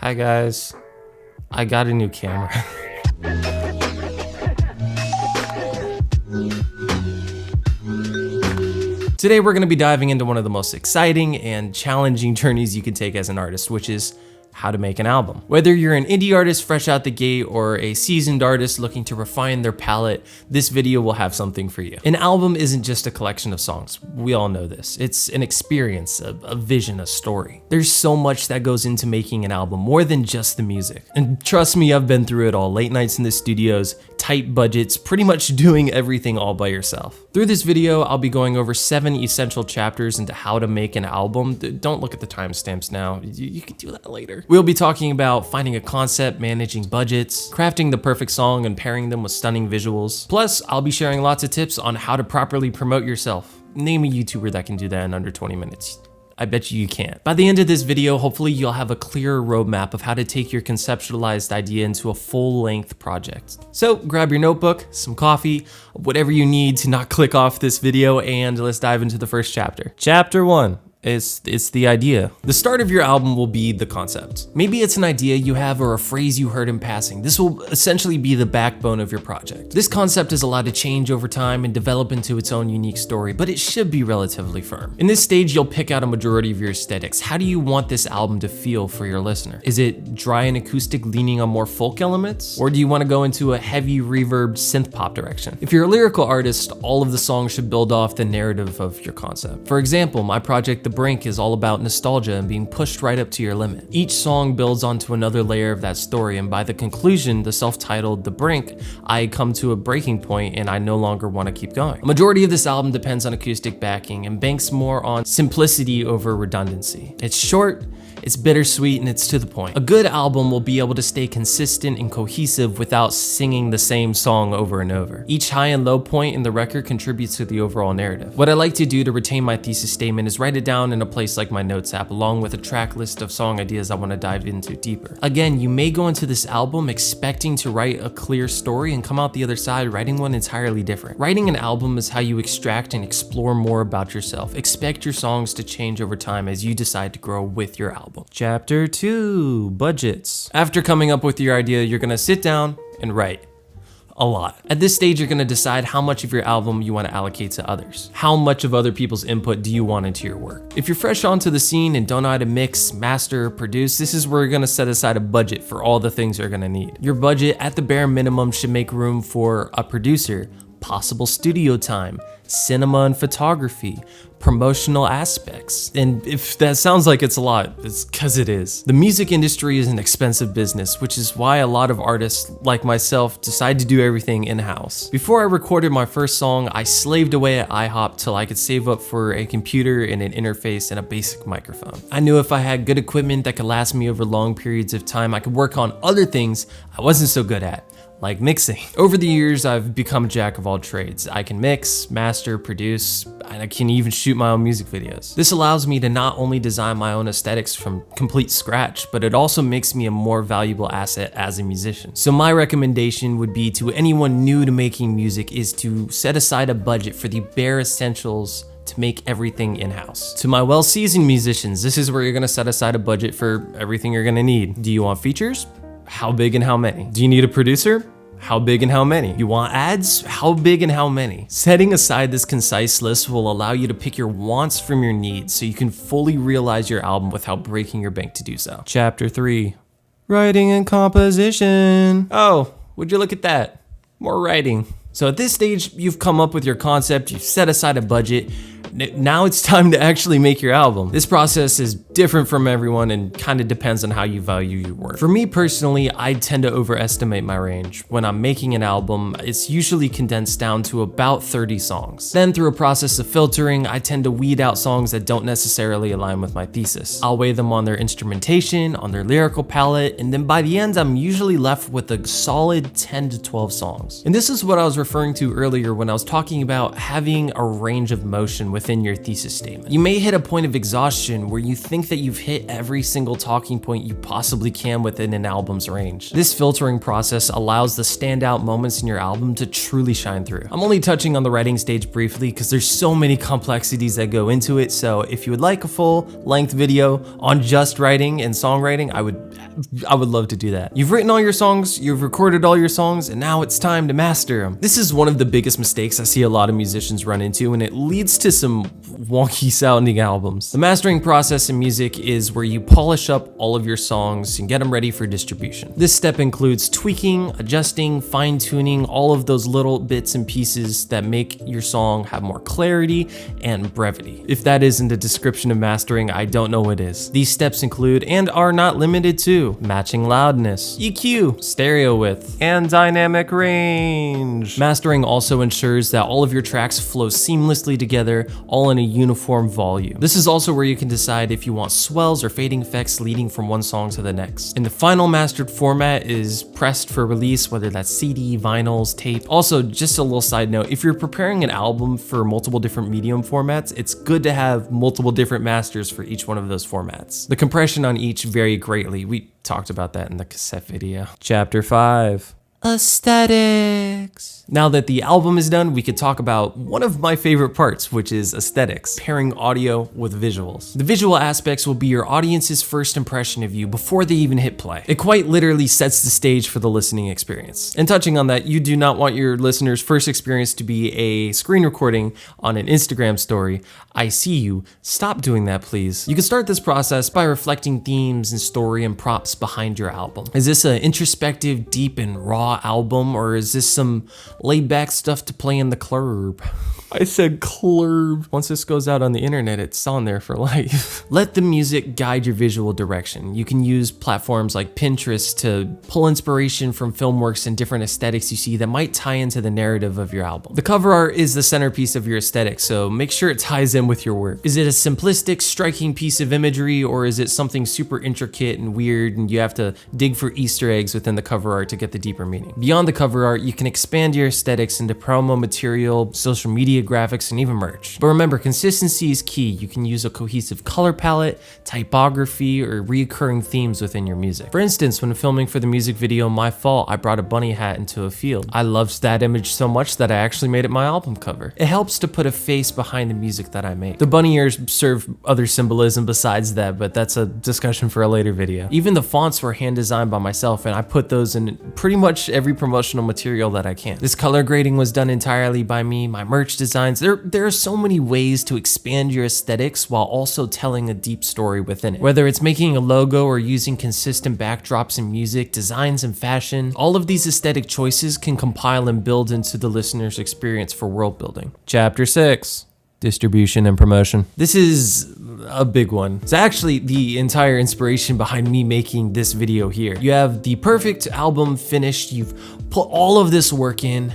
Hi guys, I got a new camera. Today we're going to be diving into one of the most exciting and challenging journeys you can take as an artist, which is how to make an album. Whether you're an indie artist fresh out the gate or a seasoned artist looking to refine their palette, this video will have something for you. An album isn't just a collection of songs. We all know this. It's an experience, a vision, a story. There's so much that goes into making an album, more than just the music. And trust me, I've been through it all. Late nights in the studios, tight budgets, pretty much doing everything all by yourself. Through this video, I'll be going over 7 essential chapters into how to make an album. Don't look at the timestamps now. You can do that later. We'll be talking about finding a concept, managing budgets, crafting the perfect song, and pairing them with stunning visuals. Plus, I'll be sharing lots of tips on how to properly promote yourself. Name a YouTuber that can do that in under 20 minutes. I bet you can't. By the end of this video, hopefully you'll have a clearer roadmap of how to take your conceptualized idea into a full-length project. So grab your notebook, some coffee, whatever you need to not click off this video, and let's dive into the first chapter. Chapter 1. It's the idea. The start of your album will be the concept. Maybe it's an idea you have or a phrase you heard in passing. This will essentially be the backbone of your project. This concept is allowed to change over time and develop into its own unique story, but it should be relatively firm. In this stage, you'll pick out a majority of your aesthetics. How do you want this album to feel for your listener? Is it dry and acoustic leaning on more folk elements? Or do you want to go into a heavy reverb synth pop direction? If you're a lyrical artist, all of the songs should build off the narrative of your concept. For example, my project, The Brink, is all about nostalgia and being pushed right up to your limit. Each song builds onto another layer of that story, and by the conclusion, the self-titled The Brink, I come to a breaking point and I no longer want to keep going. A majority of this album depends on acoustic backing and banks more on simplicity over redundancy. It's short, it's bittersweet, and it's to the point. A good album will be able to stay consistent and cohesive without singing the same song over and over. Each high and low point in the record contributes to the overall narrative. What I like to do to retain my thesis statement is write it down in a place like my notes app, along with a track list of song ideas I want to dive into deeper. Again, you may go into this album expecting to write a clear story and come out the other side writing one entirely different. Writing an album is how you extract and explore more about yourself. Expect your songs to change over time as you decide to grow with your album. Chapter 2, budgets. After coming up with your idea, you're gonna sit down and write. A lot. At this stage, you're gonna decide how much of your album you wanna allocate to others. How much of other people's input do you want into your work? If you're fresh onto the scene and don't know how to mix, master, produce, this is where you're gonna set aside a budget for all the things you're gonna need. Your budget, at the bare minimum, should make room for a producer, possible studio time, cinema and photography, promotional aspects. And if that sounds like it's a lot, it's because it is. The music industry is an expensive business, which is why a lot of artists like myself decide to do everything in-house. Before I recorded my first song, I slaved away at IHOP till I could save up for a computer and an interface and a basic microphone. I knew if I had good equipment that could last me over long periods of time, I could work on other things I wasn't so good at, like mixing. Over the years, I've become a jack of all trades. I can mix, master, produce, and I can even shoot my own music videos. This allows me to not only design my own aesthetics from complete scratch, but it also makes me a more valuable asset as a musician. So my recommendation would be to anyone new to making music is to set aside a budget for the bare essentials to make everything in-house. To my well-seasoned musicians, this is where you're gonna set aside a budget for everything you're gonna need. Do you want features? How big and how many? Do you need a producer? How big and how many? You want ads? How big and how many? Setting aside this concise list will allow you to pick your wants from your needs so you can fully realize your album without breaking your bank to do so. Chapter 3, writing and composition. Oh, would you look at that? More writing. So at this stage, you've come up with your concept, you've set aside a budget. Now it's time to actually make your album. This process is different from everyone and kind of depends on how you value your work. For me personally, I tend to overestimate my range. When I'm making an album, it's usually condensed down to about 30 songs. Then through a process of filtering, I tend to weed out songs that don't necessarily align with my thesis. I'll weigh them on their instrumentation, on their lyrical palette, and then by the end, I'm usually left with a solid 10 to 12 songs. And this is what I was referring to earlier when I was talking about having a range of motion within your thesis statement. You may hit a point of exhaustion where you think think that you've hit every single talking point you possibly can within an album's range. This filtering process allows the standout moments in your album to truly shine through. I'm only touching on the writing stage briefly because there's so many complexities that go into it, so if you would like a full-length video on just writing and songwriting, I would love to do that. You've written all your songs, you've recorded all your songs, and now it's time to master them. This is one of the biggest mistakes I see a lot of musicians run into, and it leads to some wonky sounding albums. The mastering process in music is where you polish up all of your songs and get them ready for distribution. This step includes tweaking, adjusting, fine-tuning all of those little bits and pieces that make your song have more clarity and brevity. If that isn't a description of mastering, I don't know what is. These steps include, and are not limited to, matching loudness, EQ, stereo width, and dynamic range. Mastering also ensures that all of your tracks flow seamlessly together, all in a uniform volume. This is also where you can decide if you want swells or fading effects leading from one song to the next. And the final mastered format is pressed for release, whether that's CD, vinyls, tape. Also, just a little side note, if you're preparing an album for multiple different medium formats, it's good to have multiple different masters for each one of those formats. The compression on each vary greatly. We talked about that in the cassette video. Chapter 5. Aesthetics. Now that the album is done, we could talk about one of my favorite parts, which is aesthetics, pairing audio with visuals. The visual aspects will be your audience's first impression of you before they even hit play. It quite literally sets the stage for the listening experience. And touching on that, you do not want your listener's first experience to be a screen recording on an Instagram story. I see you. Stop doing that, please. You can start this process by reflecting themes and story and props behind your album. Is this an introspective, deep, and raw album, or is this some laid back stuff to play in the club? I said club. Once this goes out on the internet, it's on there for life. Let the music guide your visual direction. You can use platforms like Pinterest to pull inspiration from film works and different aesthetics you see that might tie into the narrative of your album. The cover art is the centerpiece of your aesthetic, so make sure it ties in with your work. Is it a simplistic, striking piece of imagery, or is it something super intricate and weird and you have to dig for Easter eggs within the cover art to get the deeper meaning? Beyond the cover art, you can expand your aesthetics into promo material, social media graphics, and even merch. But remember, consistency is key. You can use a cohesive color palette, typography, or recurring themes within your music. For instance, when filming for the music video My Fault, I brought a bunny hat into a field. I loved that image so much that I actually made it my album cover. It helps to put a face behind the music that I make. The bunny ears serve other symbolism besides that, but that's a discussion for a later video. Even the fonts were hand designed by myself, and I put those in pretty much every promotional material that I can. This color grading was done entirely by me. My merch designs, there are so many ways to expand your aesthetics while also telling a deep story within it. Whether it's making a logo or using consistent backdrops in music, designs, and fashion, all of these aesthetic choices can compile and build into the listener's experience for world building. Chapter 6. Distribution and promotion. This is a big one. It's actually the entire inspiration behind me making this video here. You have the perfect album finished, you've put all of this work in.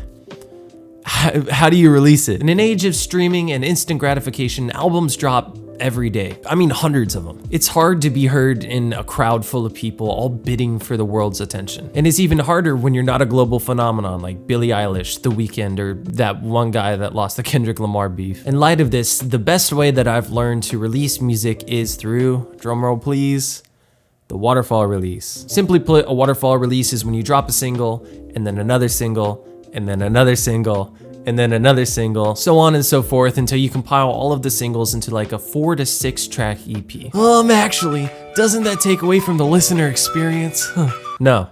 How do you release it? In an age of streaming and instant gratification, albums drop every day. I mean, hundreds of them. It's hard to be heard in a crowd full of people all bidding for the world's attention. And it's even harder when you're not a global phenomenon like Billie Eilish, The Weeknd, or that one guy that lost the Kendrick Lamar beef. In light of this, the best way that I've learned to release music is through, drumroll please, the waterfall release. Simply put, a waterfall release is when you drop a single, and then another single, and then another single, and then another single, so on and so forth until you compile all of the singles into like a 4 to 6 track EP. Actually, doesn't that take away from the listener experience? No.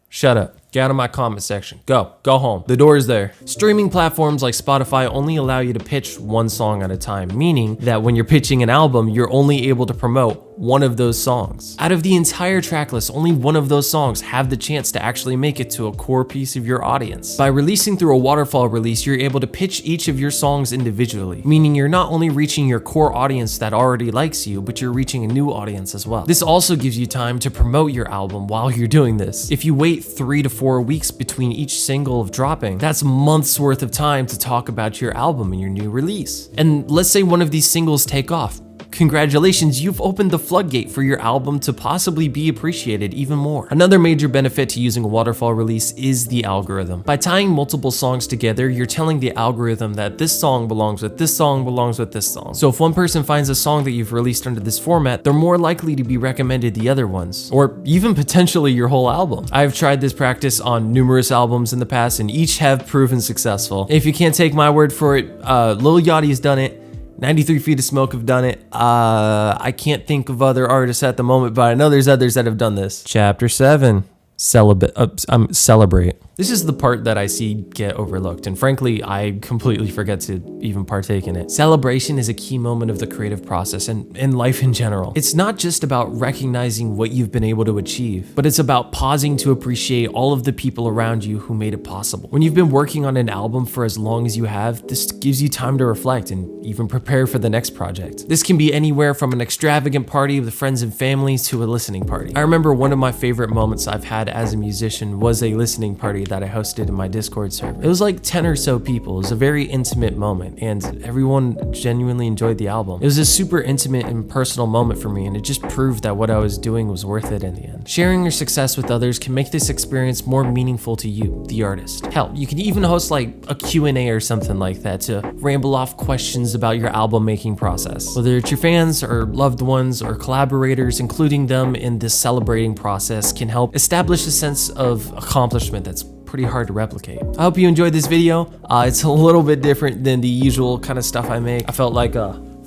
Shut up. Get out of my comment section. Go home. The door is there. Streaming platforms like Spotify only allow you to pitch one song at a time, meaning that when you're pitching an album, you're only able to promote one of those songs. Out of the entire track list, only one of those songs have the chance to actually make it to a core piece of your audience. By releasing through a waterfall release, you're able to pitch each of your songs individually, meaning you're not only reaching your core audience that already likes you, but you're reaching a new audience as well. This also gives you time to promote your album while you're doing this. If you wait 3 to 4 weeks between each single of dropping, that's months worth of time to talk about your album and your new release. And let's say one of these singles take off. congratulations, you've opened the floodgate for your album to possibly be appreciated even more. Another major benefit to using a waterfall release is the algorithm. By tying multiple songs together, you're telling the algorithm that this song belongs with this song belongs with this song. So if one person finds a song that you've released under this format, they're more likely to be recommended the other ones, or even potentially your whole album. I've tried this practice on numerous albums in the past and each have proven successful. If you can't take my word for it, Lil Yachty's done it. 93 Feet of Smoke have done it. I can't think of other artists at the moment, but I know there's others that have done this. Chapter 7. Celebrate. This is the part that I see get overlooked, and frankly, I completely forget to even partake in it. Celebration is a key moment of the creative process and in life in general. It's not just about recognizing what you've been able to achieve, but it's about pausing to appreciate all of the people around you who made it possible. When you've been working on an album for as long as you have, this gives you time to reflect and even prepare for the next project. This can be anywhere from an extravagant party with friends and family to a listening party. I remember one of my favorite moments I've had as a musician was a listening party that I hosted in my Discord server. It was like 10 or so people. It was a very intimate moment and everyone genuinely enjoyed the album. It was a super intimate and personal moment for me, and it just proved that what I was doing was worth it in the end. Sharing your success with others can make this experience more meaningful to you, the artist. Hell, you can even host like a Q&A or something like that to ramble off questions about your album making process. Whether it's your fans or loved ones or collaborators, including them in this celebrating process can help establish a sense of accomplishment that's pretty hard to replicate. I hope you enjoyed this video. It's a little bit different than the usual kind of stuff I make. I felt like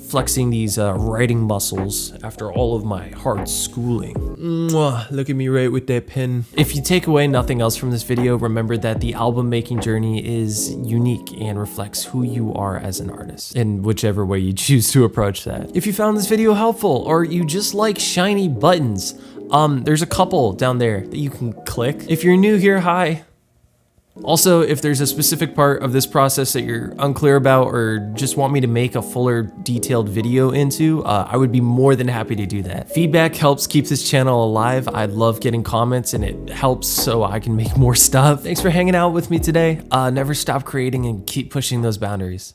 flexing these writing muscles after all of my hard schooling. Mwah, look at me right with that pen. If you take away nothing else from this video, remember that the album making journey is unique and reflects who you are as an artist, in whichever way you choose to approach that. If you found this video helpful or you just like shiny buttons, there's a couple down there that you can click. If you're new here, hi. Also, if there's a specific part of this process that you're unclear about or just want me to make a fuller detailed video into, I would be more than happy to do that. Feedback helps keep this channel alive. I love getting comments and it helps so I can make more stuff. Thanks for hanging out with me today. Never stop creating and keep pushing those boundaries.